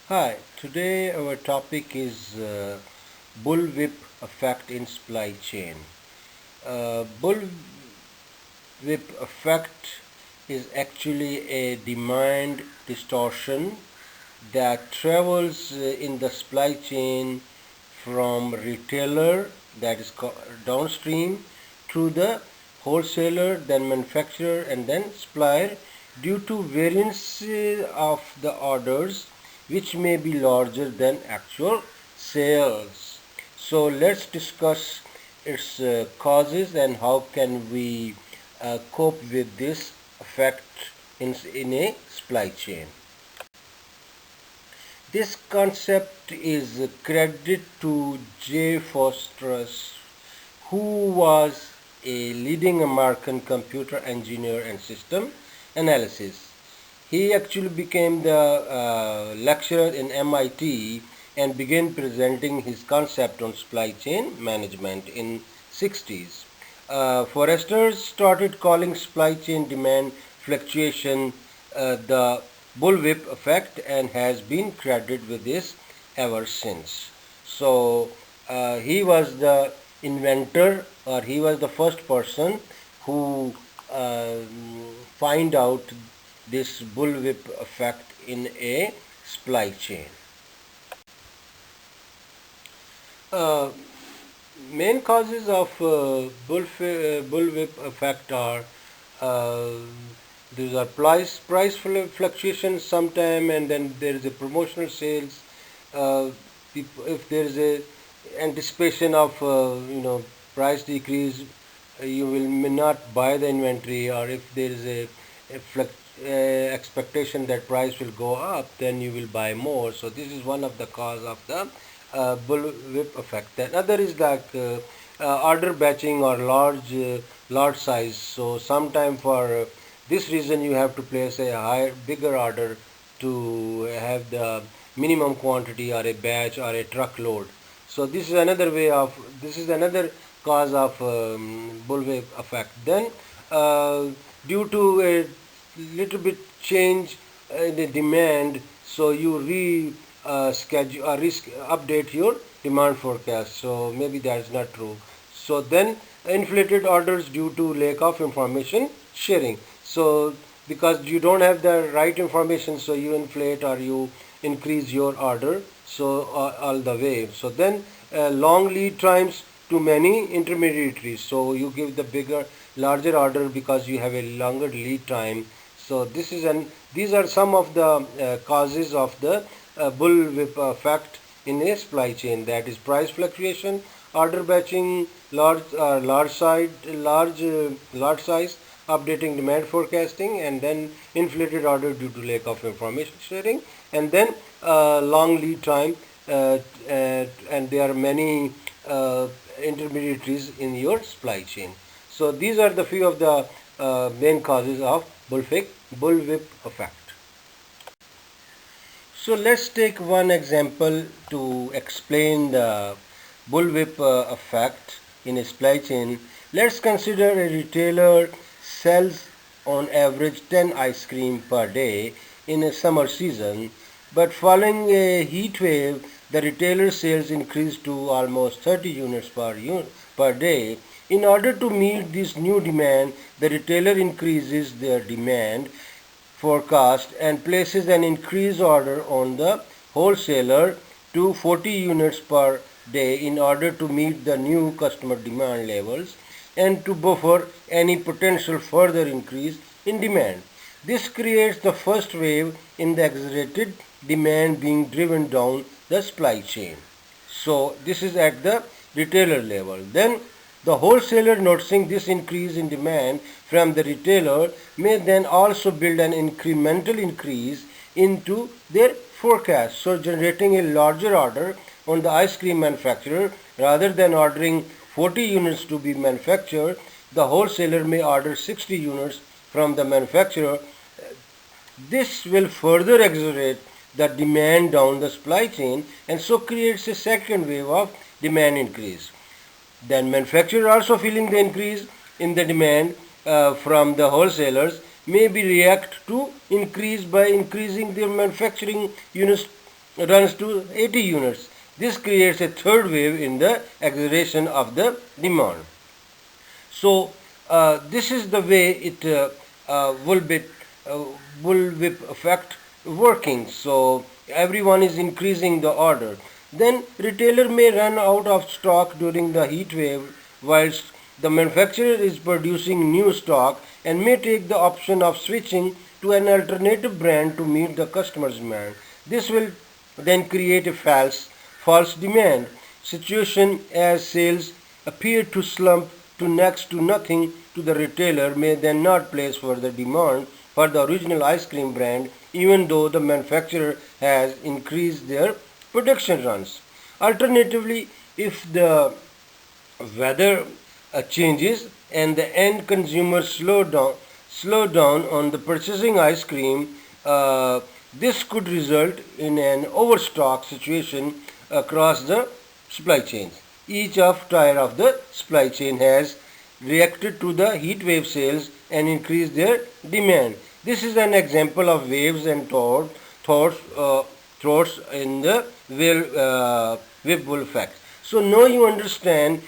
Hi, today our topic is bullwhip effect in supply chain. Bullwhip effect is actually a demand distortion that travels in the supply chain from retailer, that is downstream, to the wholesaler, then manufacturer, and then supplier due to variance of the orders which may be larger than actual sales. So let's discuss its causes and how can we cope with this effect in a supply chain. This concept is credited to J. Foster's, who was a leading American computer engineer and system analysis. He actually became the lecturer in MIT and began presenting his concept on supply chain management in 60s. Forrester started calling supply chain demand fluctuation the bullwhip effect and has been credited with this ever since. So he was the inventor, or he was the first person who find out this bullwhip effect in a supply chain. Uh, Main causes of bullwhip effect are uh, these are price fluctuations sometime, and then there is a promotional sales. If there is a anticipation of price decrease, you will may not buy the inventory, or if there is expectation that price will go up, then you will buy more. So this is one of the cause of the bullwhip effect. The other is like order batching or large size. So sometime for this reason you have to place a bigger order to have the minimum quantity, or a batch, or a truckload. So this is another cause of bullwhip effect. Then due to a little bit change in the demand, so you schedule or update your demand forecast. So maybe that is not true. So then inflated orders due to lack of information sharing. So because you don't have the right information, so you inflate or you increase your order, so all the way. So then long lead times to many intermediaries, so you give the larger order because you have a longer lead time. So these are some of the causes of the bullwhip effect in a supply chain, that is price fluctuation, order batching, large size, updating demand forecasting, and then inflated order due to lack of information sharing, and then long lead time, and there are many intermediaries in your supply chain. So these are the few of the main causes of bullwhip effect. So let's take one example to explain the bullwhip effect in a supply chain. Let's consider a retailer sells on average 10 ice cream per day in a summer season, but following a heat wave, the retailer sales increased to almost 30 units per day. In order to meet this new demand, the retailer increases their demand forecast and places an increased order on the wholesaler to 40 units per day in order to meet the new customer demand levels and to buffer any potential further increase in demand. This creates the first wave in the exaggerated demand being driven down the supply chain. So this is at the retailer level. Then the wholesaler, noticing this increase in demand from the retailer, may then also build an incremental increase into their forecast, so generating a larger order on the ice cream manufacturer. Rather than ordering 40 units to be manufactured, the wholesaler may order 60 units from the manufacturer. This will further accelerate the demand down the supply chain and so creates a second wave of demand increase. Then manufacturers, also feeling the increase in the demand from the wholesalers, may be react to increase by increasing their manufacturing units runs to 80 units. This creates a third wave in the acceleration of the demand. So this is the way it uh, bullwhip effect working. So everyone is increasing the order. Then retailer may run out of stock during the heat wave, whilst the manufacturer is producing new stock and may take the option of switching to an alternative brand to meet the customer's demand. This will then create a false demand situation as sales appear to slump to next to nothing to the retailer may then not place further demand for the original ice cream brand even though the manufacturer has increased their production runs. Alternatively, if the weather changes and the end consumer slow down on the purchasing ice cream, this could result in an overstock situation across the supply chains. Each of tier of the supply chain has reacted to the heat wave sales and increased their demand. This is an example of waves and thoughts in the Bull effect. So now you understand.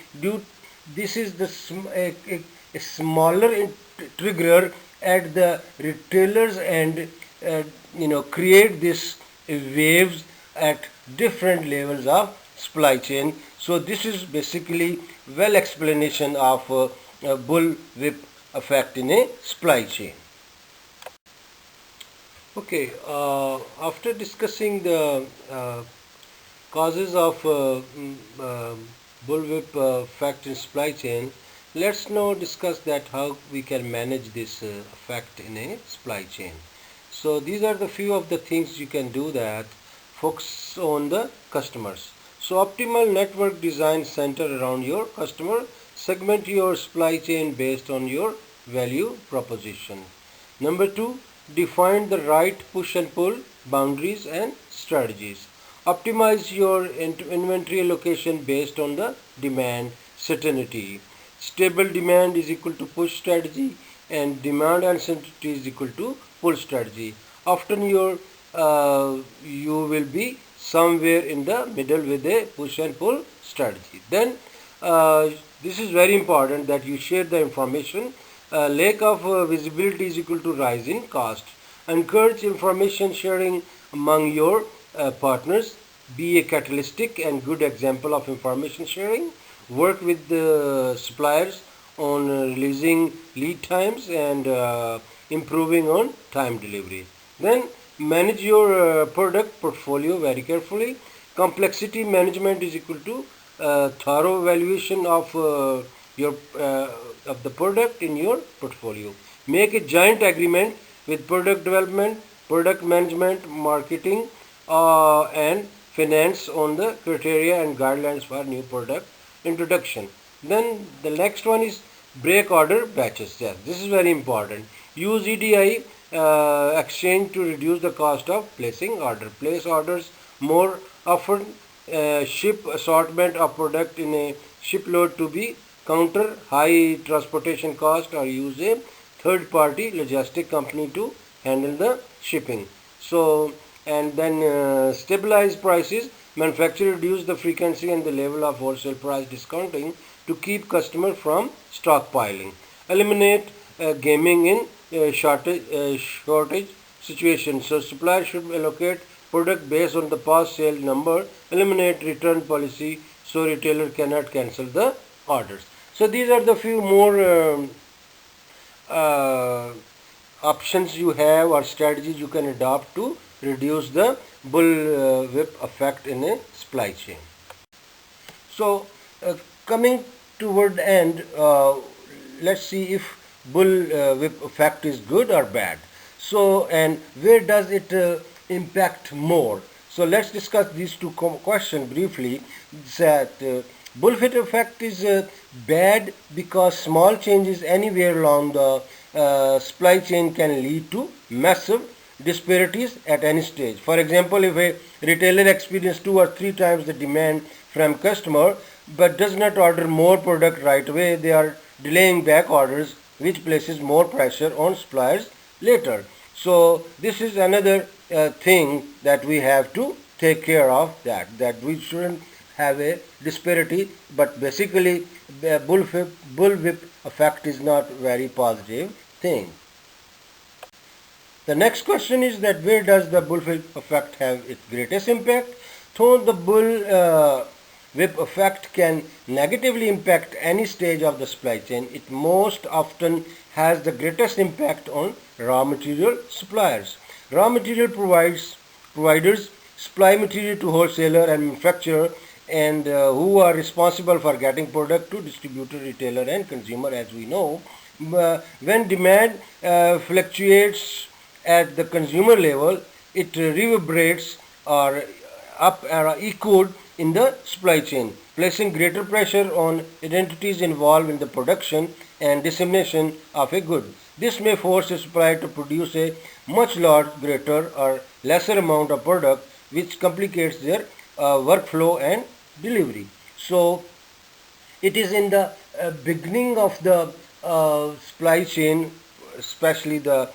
This is a smaller trigger at the retailers and create this waves at different levels of supply chain. So this is basically well explanation of bullwhip effect in a supply chain. Okay, after discussing the causes of bullwhip effect in supply chain, let's now discuss that how we can manage this effect in a supply chain. So these are the few of the things you can do that focus on the customers. So optimal network design center around your customer. Segment your supply chain based on your value proposition. Number two, define the right push and pull boundaries and strategies. Optimize your inventory allocation based on the demand certainty. Stable demand is equal to push strategy and demand uncertainty is equal to pull strategy. Often you will be somewhere in the middle with a push and pull strategy. Then this is very important that you share the information. Lack of visibility is equal to rise in cost. Encourage information sharing among your partners. Be a catalytic and good example of information sharing. Work with the suppliers on releasing lead times and improving on time delivery. Then manage your product portfolio very carefully. Complexity management is equal to thorough evaluation of of the product in your portfolio. Make a joint agreement with product development, product management, marketing, and finance on the criteria and guidelines for new product introduction. Then the next one is break order batches. Yes, this is very important. Use EDI exchange to reduce the cost of placing order. Place orders more often. Ship assortment of product in a shipload to be counter high transportation cost or use a third party logistic company to handle the shipping. So and then stabilize prices. Manufacturer reduce the frequency and the level of wholesale price discounting to keep customer from stockpiling. Eliminate gaming in shortage situation. So supplier should allocate product based on the past sale number. Eliminate return policy so retailer cannot cancel the orders. So these are the few more options you have or strategies you can adopt to reduce the bullwhip effect in a supply chain. So coming toward the end, let's see if bullwhip effect is good or bad. So and where does it impact more? So let's discuss these two questions briefly. That bullwhip effect is bad because small changes anywhere along the supply chain can lead to massive disparities at any stage. For example, if a retailer experiences 2 or 3 times the demand from customer but does not order more product right away, they are delaying back orders, which places more pressure on suppliers later. So this is another thing that we have to take care of that we shouldn't have a disparity, but basically the bullwhip effect is not very positive thing. The next question is that where does the bullwhip effect have its greatest impact? Though the bullwhip effect can negatively impact any stage of the supply chain, it most often has the greatest impact on raw material suppliers. Raw material providers supply material to wholesaler and manufacturer, and who are responsible for getting product to distributor, retailer, and consumer, as we know. When demand fluctuates at the consumer level, it reverberates or up or echoed in the supply chain, placing greater pressure on entities involved in the production and dissemination of a good. This may force a supplier to produce a much greater or lesser amount of product, which complicates their workflow and delivery. So it is in the beginning of the supply chain, especially the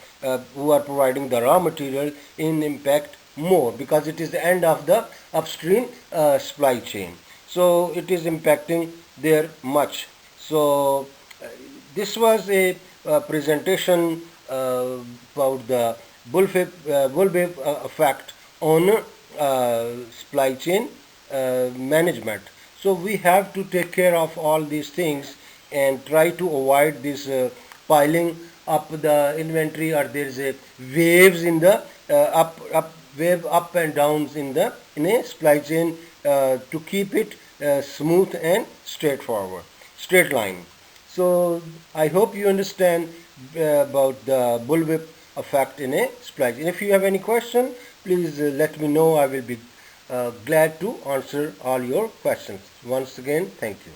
who are providing the raw material, in impact more, because it is the end of the upstream supply chain. So it is impacting there much. So this was a presentation about the bullwhip effect on supply chain management. So we have to take care of all these things and try to avoid this piling up the inventory, or there is a waves in the wave up and downs in a supply chain, to keep it smooth and straight line. So I hope you understand about the bullwhip effect in a supply chain. If you have any question, please let me know. I will be glad to answer all your questions. Once again, thank you.